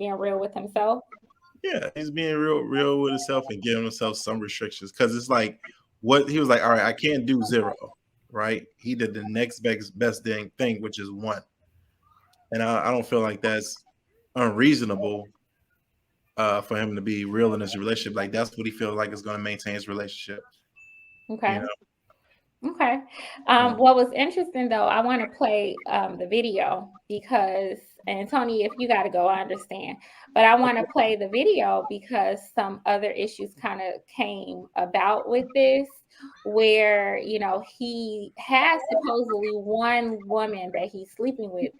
being real with himself. Yeah, he's being real with himself and giving himself some restrictions because it's like what he was like. All right, I can't do 0, right? He did the next best thing, which is 1, and I don't feel like that's unreasonable for him to be real in his relationship. Like that's what he feels like is going to maintain his relationship. You Okay. know. Okay. Yeah. What was interesting though, I want to play the video because, and Tony, if you got to go, I understand. But I want to play the video because some other issues kind of came about with this, where, he has supposedly one woman that he's sleeping with,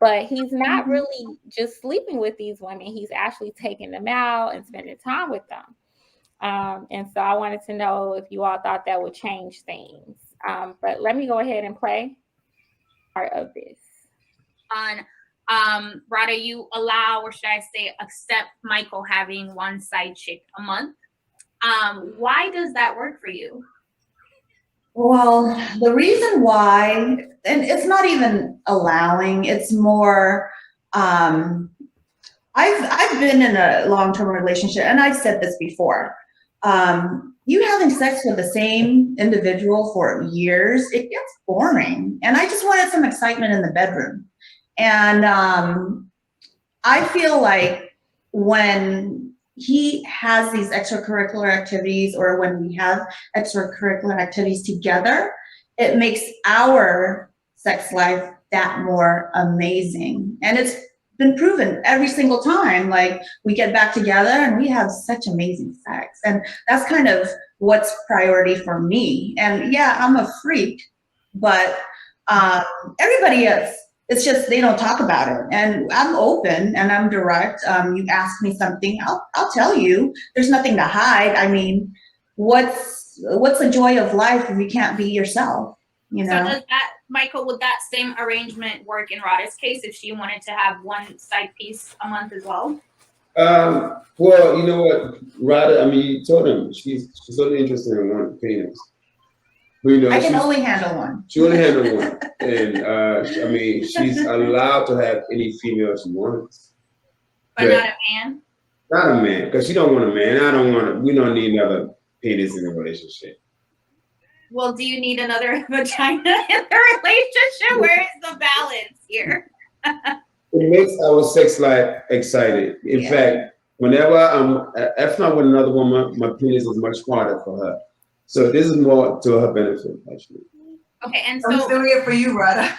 but he's not really just sleeping with these women. He's actually taking them out and spending time with them. And so I wanted to know if you all thought that would change things. But let me go ahead and play part of this. Rada, you allow, or should I say, accept Michael having one side chick a month. Why does that work for you? Well, the reason why, and it's not even allowing, it's more, I've been in a long-term relationship, and I've said this before. You having sex with the same individual for years, it gets boring. And I just wanted some excitement in the bedroom. And I feel like when he has these extracurricular activities, or when we have extracurricular activities together, it makes our sex life that more amazing. And it's been proven every single time. Like, we get back together and we have such amazing sex. And that's kind of what's priority for me. And yeah, I'm a freak, but everybody is. It's just they don't talk about it, and I'm open and I'm direct. You ask me something, I'll tell you. There's nothing to hide. I mean, what's the joy of life if you can't be yourself? So does that, Michael, would that same arrangement work in Rada's case if she wanted to have one side piece a month as well? Well, you know what, Rada, I mean, you told him she's only interested in one penis. I can only handle one. She only handle one. And I mean, she's allowed to have any female she wants. But not a man? Not a man, because she don't want a man. We don't need another penis in a relationship. Well, do you need another vagina in the relationship? Where is the balance here? It makes our sex life exciting. In fact, whenever if not with another woman, my penis is much harder for her. So this is more to her benefit, actually. Okay, and so I'm doing it for you, Rada.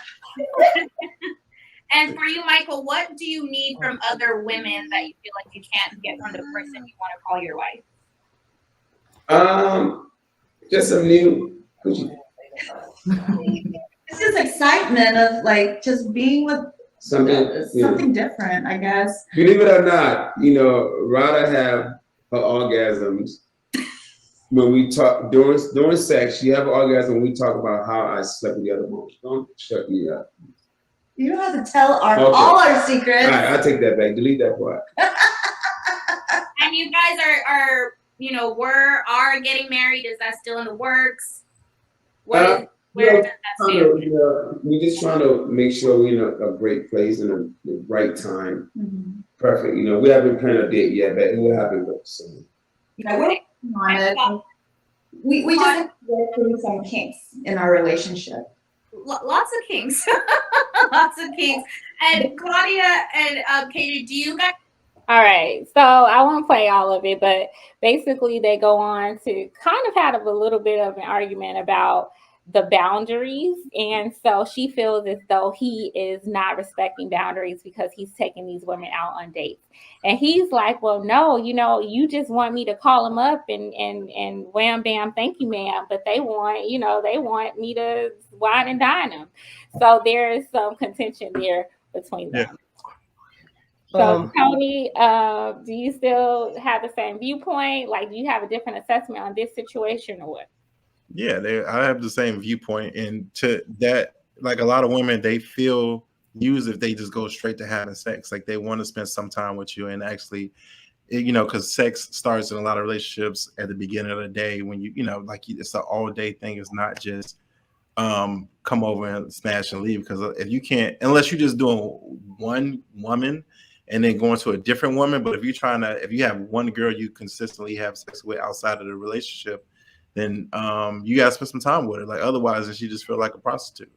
And for you, Michael, what do you need from other women that you feel like you can't get from the person you want to call your wife? Just some new. It's just excitement of like just being with something different, I guess. Believe it or not, Rada have her orgasms when we talk during sex. She have an orgasm when we talk about how I slept with the other woman. Don't shut me up. You don't have to tell all our secrets. All right, I'll take that back. Delete that part. And you guys are getting married. Is that still in the works? Where does that stand? We're just trying to make sure we're in a great place and the right time. Mm-hmm. Perfect. We haven't planned a date yet, but it will happen very soon. We just have to go through some kinks in our relationship. Lots of kinks. Lots of kinks. And Claudia and Katie, do you guys? All right, so I won't play all of it, but basically they go on to kind of have a little bit of an argument about the boundaries. And so she feels as though he is not respecting boundaries because he's taking these women out on dates. And he's like, well, no, you just want me to call them up and wham, bam, thank you, ma'am. But they want me to wine and dine them. So there is some contention there between them. So Tony, do you still have the same viewpoint? Like, do you have a different assessment on this situation or what? Yeah, I have the same viewpoint, and to that, like a lot of women, they feel used if they just go straight to having sex. Like they want to spend some time with you, and actually, because sex starts in a lot of relationships at the beginning of the day when it's an all day thing. It's not just come over and smash and leave. Because if you can't, unless you're just doing one woman, and then going to a different woman. But if you have one girl you consistently have sex with outside of the relationship, then you gotta spend some time with her. Like otherwise, then she just feel like a prostitute.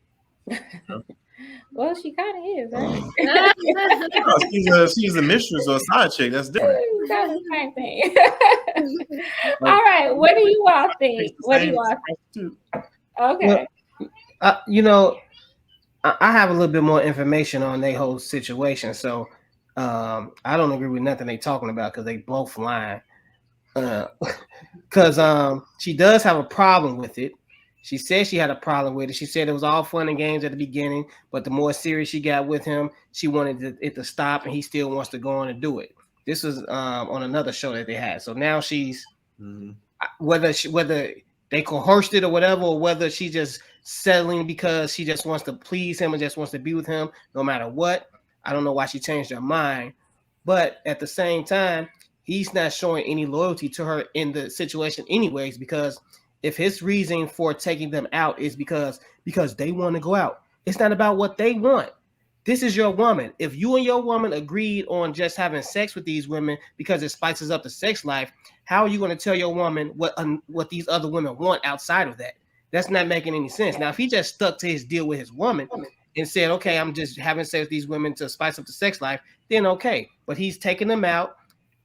You know? Well, she kind of is, right? No, she's a mistress or a side chick. That's different. That's the same thing. All right, what do you all think? What do you all think? Okay. Well, you know, I have a little bit more information on their whole situation, so I don't agree with nothing they talking about because they both lying. Because she does have a problem with it. She said she had a problem with it. She said it was all fun and games at the beginning, but the more serious she got with him, she wanted it to stop, and he still wants to go on and do it. This was on another show that they had. So now she's whether they coerced it or whatever, or whether she's just settling because she just wants to please him and just wants to be with him no matter what. I don't know why she changed her mind, but at the same time, he's not showing any loyalty to her in the situation anyways, because if his reason for taking them out is because they want to go out, it's not about what they want. This is your woman. If you and your woman agreed on just having sex with these women because it spices up the sex life, how are you going to tell your woman what these other women want outside of that? That's not making any sense. Now, if he just stuck to his deal with his woman and said, okay, I'm just having sex with these women to spice up the sex life, then okay. But he's taking them out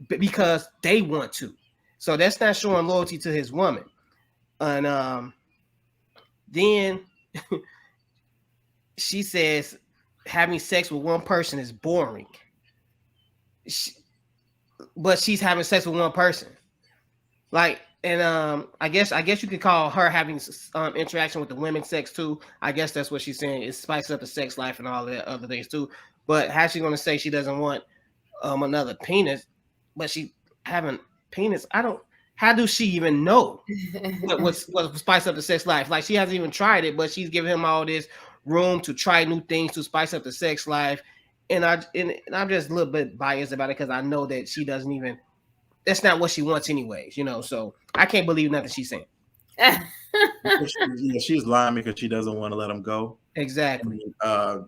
because they want to. So that's not showing loyalty to his woman. And then she says having sex with one person is boring. But she's having sex with one person. Like, and I guess you could call her having interaction with the women's sex too. I guess that's what she's saying. It spices up the sex life and all the other things too. But how's she gonna say she doesn't want another penis, but she having penis? How does she even know what spice up the sex life? Like, she hasn't even tried it, but she's giving him all this room to try new things to spice up the sex life. And I'm just a little bit biased about it because I know that she doesn't even. That's not what she wants, anyways. So I can't believe nothing she's saying. She's lying because she doesn't want to let him go. Exactly. And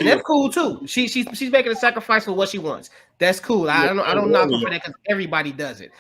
that's cool too. She's making a sacrifice for what she wants. That's cool. I don't knock her for that because everybody does it.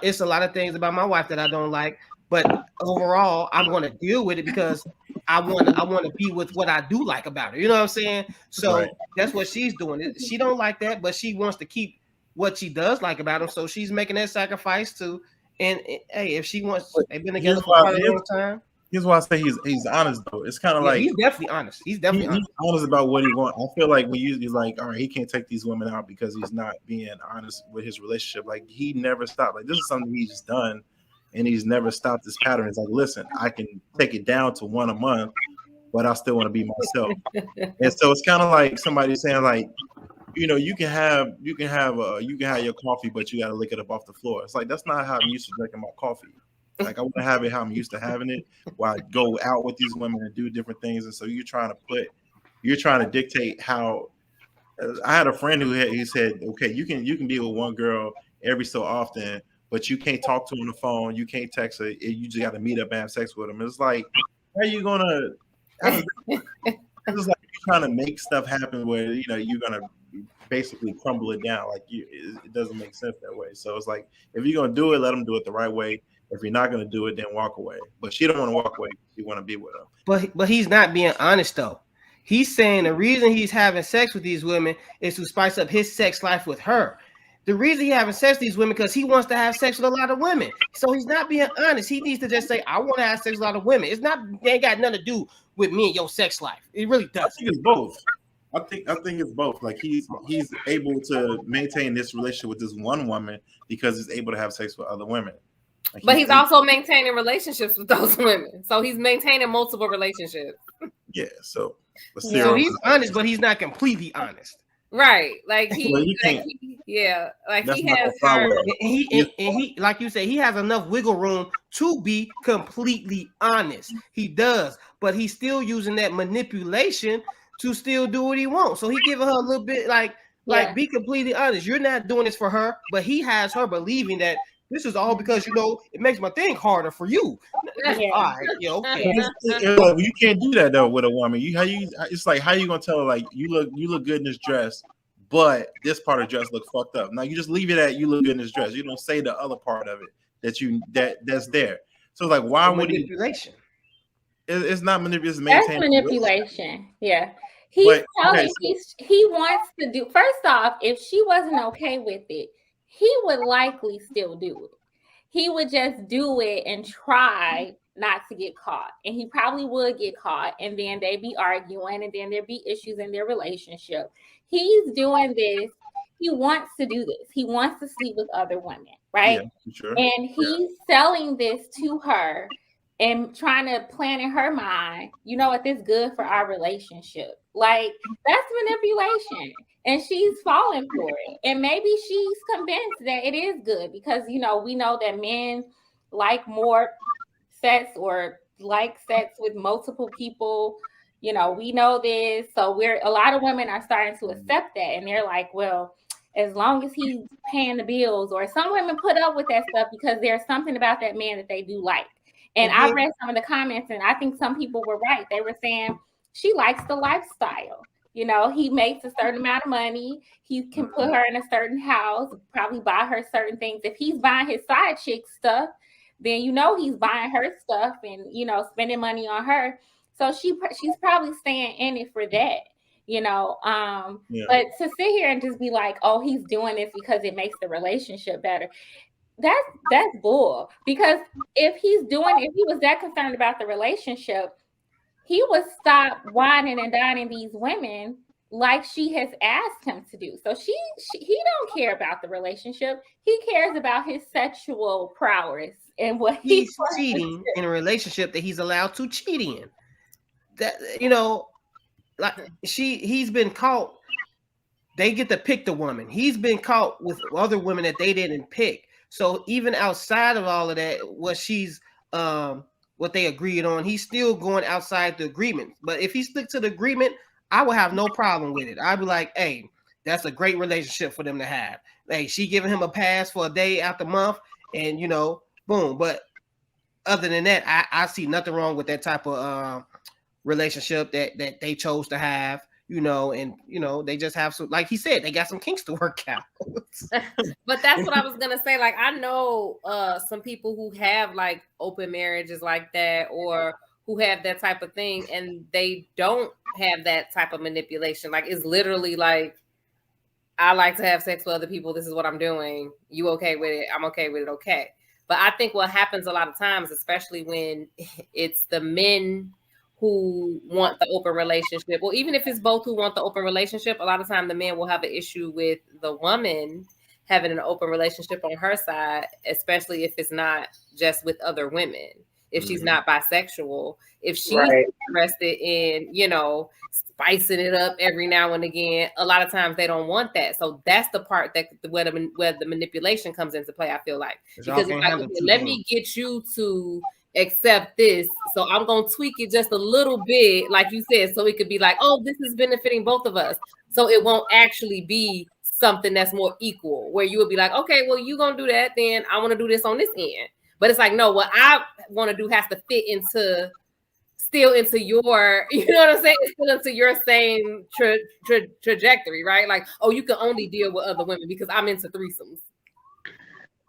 It's a lot of things about my wife that I don't like, but overall, I'm going to deal with it because I want to be with what I do like about her. You know what I'm saying? So That's what she's doing. She don't like that, but she wants to keep what she does like about him. So she's making that sacrifice too. And hey, if she wants, they've been together for quite a long time. Here's why I say he's honest though. It's kind of like he's definitely honest. He's honest about what he wants. I feel like when he's like, all right, he can't take these women out because he's not being honest with his relationship. Like, he never stopped. Like, this is something he's done, and he's never stopped this pattern. It's like, listen, I can take it down to one a month, but I still want to be myself. And so it's kind of like somebody saying, like, you can have your coffee, but you got to lick it up off the floor. It's like, that's not how I'm used to drinking my coffee. Like, I want to have it how I'm used to having it, while I go out with these women and do different things. And so you're trying to dictate how. I had a friend he said, okay, you can be with one girl every so often, but you can't talk to her on the phone, you can't text her, you just got to meet up and have sex with them. It's like, how are you gonna? It's like you're trying to make stuff happen where you're gonna basically crumble it down. Like, it doesn't make sense that way. So it's like, if you're gonna do it, let them do it the right way. If you're not gonna do it, then walk away. But she don't want to walk away. She want to be with him. But he's not being honest though. He's saying the reason he's having sex with these women is to spice up his sex life with her. The reason he's having sex with these women because he wants to have sex with a lot of women. So he's not being honest. He needs to just say, I want to have sex with a lot of women. It ain't got nothing to do with me and your sex life. It really does. I think it's both. I think it's both. Like, he's able to maintain this relationship with this one woman because he's able to have sex with other women. Like, but he's also maintaining relationships with those women. So he's maintaining multiple relationships. Yeah. So he's honest, but he's not completely honest. Right. Like he has her. He like you say, he has enough wiggle room to be completely honest. He does, but he's still using that manipulation to still do what he wants. So he giving her a little bit like be completely honest. You're not doing this for her, but he has her believing that this is all because it makes my thing harder for you. Yeah. All right, okay. You can't do that though with a woman. It's like, how you gonna tell her, like, you look good in this dress, but this part of the dress look fucked up. Now you just leave it at you look good in this dress. You don't say the other part of it that's there. So it's like, why would he? Manipulation. It's not manipulation. It's That's maintaining manipulation. Yeah. He's telling he wants to do. First off, if she wasn't okay with it, he would likely still do it. He would just do it and try not to get caught. And he probably would get caught. And then they'd be arguing and then there'd be issues in their relationship. He's doing this. He wants to do this. He wants to sleep with other women, right? Yeah, sure. And he's selling this to her and trying to plant in her mind, you know what, this is good for our relationship. Like, that's manipulation. And she's falling for it. And maybe she's convinced that it is good because, you know, we know that men like more sex or like sex with multiple people. You know, we know this. So a lot of women are starting to accept that. And they're like, well, as long as he's paying the bills, or some women put up with that stuff because there's something about that man that they do like. And I read some of the comments and I think some people were right. They were saying she likes the lifestyle. You know, he makes a certain amount of money. He can put her in a certain house, probably buy her certain things. If he's buying his side chick stuff, then you know he's buying her stuff and, you know, spending money on her. So she's probably staying in it for that, you know. But to sit here and just be like, oh, he's doing this because it makes the relationship better. That's bull. Because if he was that concerned about the relationship, he would stop whining and dining these women like she has asked him to do. So he don't care about the relationship. He cares about his sexual prowess and what he's cheating in a relationship that he's allowed to cheat in. That, you know, like he's been caught. They get to pick the woman. He's been caught with other women that they didn't pick. So even outside of all of that, what they agreed on, he's still going outside the agreement. But if he sticks to the agreement, I would have no problem with it. I'd be like, hey, that's a great relationship for them to have. Hey, she giving him a pass for a day out the month, and you know, boom. But other than that, I see nothing wrong with that type of relationship that they chose to have. You know, and you know, they just have some, like he said, they got some kinks to work out. But that's what I was gonna say. Like, I know some people who have like open marriages like that, or who have that type of thing, and they don't have that type of manipulation. Like, it's literally like, I like to have sex with other people. This is what I'm doing. You okay with it? I'm okay with it. Okay. But I think what happens a lot of times, especially when it's the men who want the open relationship, or even if it's both who want the open relationship, a lot of time the man will have an issue with the woman having an open relationship on her side, especially if it's not just with other women. If she's not bisexual, if she's interested in, you know, spicing it up every now and again, a lot of times they don't want that. So that's the part that where the manipulation comes into play, I feel like. Because it's like, okay, let me get you to accept this, so I'm gonna tweak it just a little bit, like you said, so it could be like, oh, this is benefiting both of us, so it won't actually be something that's more equal, where you would be like, okay, well, you gonna do that, then I want to do this on this end. But it's like, no, what I want to do has to fit into your, you know what I'm saying, still into your same trajectory, right? Like, oh, you can only deal with other women because I'm into threesomes.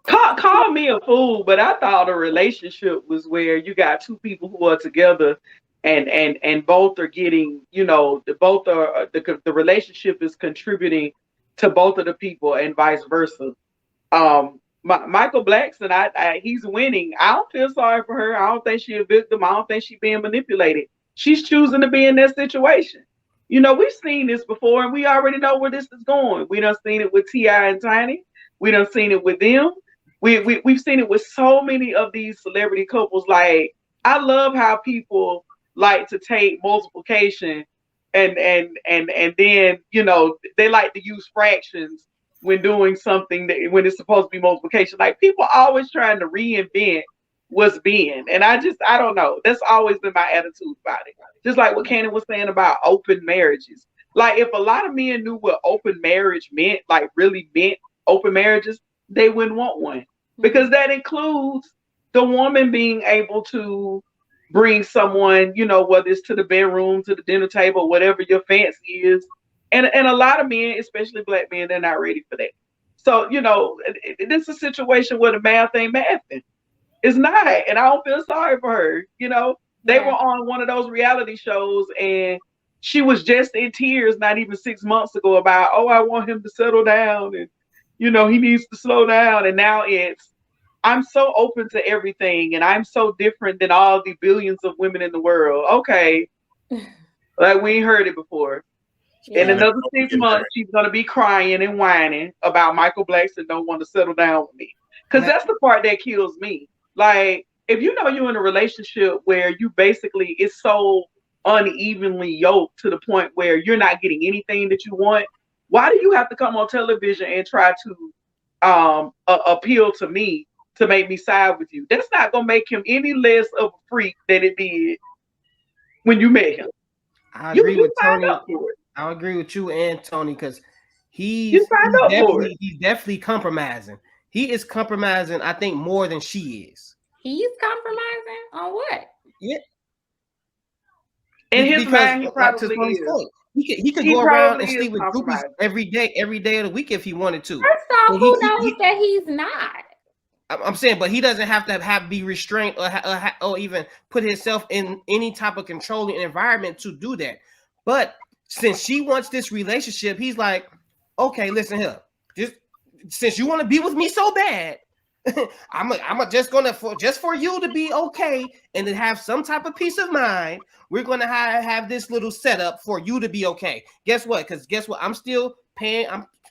Call me a fool, but I thought a relationship was where you got two people who are together and both are getting, you know, the relationship is contributing to both of the people and vice versa. Michael Blackston, he's winning. I don't feel sorry for her. I don't think she's a victim. I don't think she's being manipulated. She's choosing to be in that situation. You know, we've seen this before, and we already know where this is going. We done seen it with T.I. and Tiny. We done seen it with them. We've seen it with so many of these celebrity couples. Like, I love how people like to take multiplication and then, you know, they like to use fractions when doing something when it's supposed to be multiplication. Like, people always trying to reinvent what's being. And I don't know. That's always been my attitude about it. Just like what Cannon was saying about open marriages. Like, if a lot of men knew what open marriage meant, like really meant open marriages, they wouldn't want one. Because that includes the woman being able to bring someone, you know, whether it's to the bedroom, to the dinner table, whatever your fancy is, And a lot of men, especially black men, they're not ready for that. So, this is a situation where the math ain't mathing. It's not. And I don't feel sorry for her. They were on one of those reality shows and she was just in tears not even 6 months ago about, oh, I want him to settle down and, he needs to slow down. And now I'm so open to everything and I'm so different than all the billions of women in the world. Okay. Like we ain't heard it before. In another 6 months, she's going to be crying and whining about Michael Blackston don't want to settle down with me. Because that's the part that kills me. Like, if you're in a relationship where you basically, it's so unevenly yoked to the point where you're not getting anything that you want, why do you have to come on television and try to appeal to me to make me side with you? That's not going to make him any less of a freak than it did when you met him. I agree with Tony. I agree with you and Tony because he's definitely compromising. He is compromising, I think, more than she is. He's compromising on what? Yeah. In his mind, he probably is. He could go around and sleep with groupies every day of the week if he wanted to. First off, who knows that he's not? I'm saying, but he doesn't have to be restrained or even put himself in any type of controlling environment to do that. But since she wants this relationship, he's like, okay, listen here. Since you want to be with me so bad, I'm just gonna for you to be okay and to have some type of peace of mind, we're gonna have this little setup for you to be okay. Guess what? Because guess what? I'm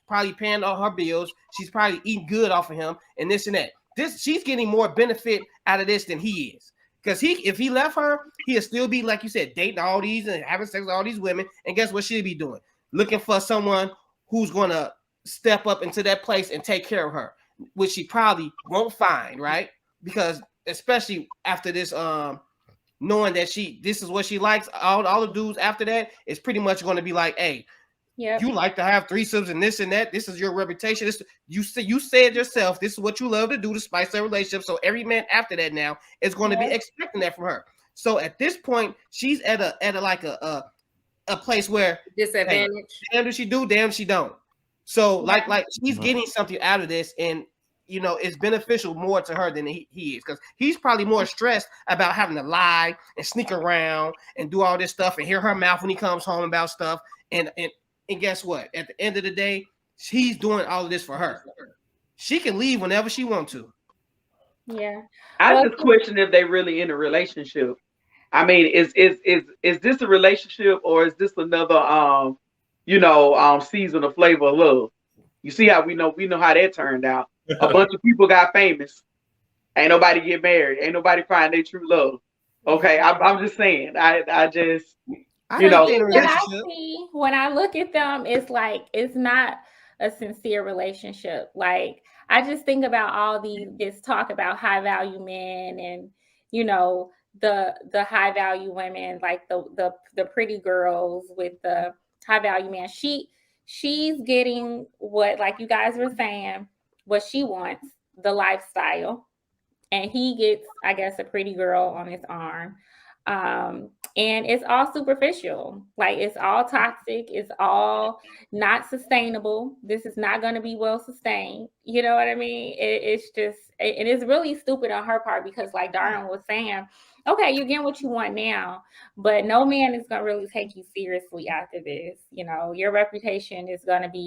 probably paying all her bills. She's probably eating good off of him and this and that. She's getting more benefit out of this than he is. Because if he left her, he'll still be, like you said, dating all these and having sex with all these women. And guess what she'll be doing? Looking for someone who's going to step up into that place and take care of her, which she probably won't find, right? Because especially after this, knowing that this is what she likes, all the dudes after that is pretty much going to be like, hey, you like to have threesomes and this and that. This is your reputation. You said yourself, this is what you love to do to spice their relationship. So every man after that now is going to be expecting that from her. So at this point, she's at a place where disadvantage. Hey, damn, does she do? Damn, she don't. So like she's getting something out of this, and it's beneficial more to her than he is, because he's probably more stressed about having to lie and sneak around and do all this stuff and hear her mouth when he comes home about stuff. And guess what? At the end of the day, he's doing all of this for her. She can leave whenever she wants to. Yeah. I just question if they really in a relationship. I mean, is this a relationship or is this another season of Flavor of Love? You see how we know how that turned out. A bunch of people got famous. Ain't nobody get married. Ain't nobody find their true love. Okay, I'm just saying. I just when I look at them, it's like it's not a sincere relationship. Like I just think about all this talk about high value men and the high value women, like the pretty girls with the high value man. She's getting what, like you guys were saying, what she wants, the lifestyle, and he gets, I guess, a pretty girl on his arm. And it's all superficial. Like it's all toxic. It's all not sustainable. This is not going to be well sustained. You know what I mean? It's just, and it's really stupid on her part because, like Darren was saying, okay, you're getting what you want now, but no man is going to really take you seriously after this. Your reputation is going to be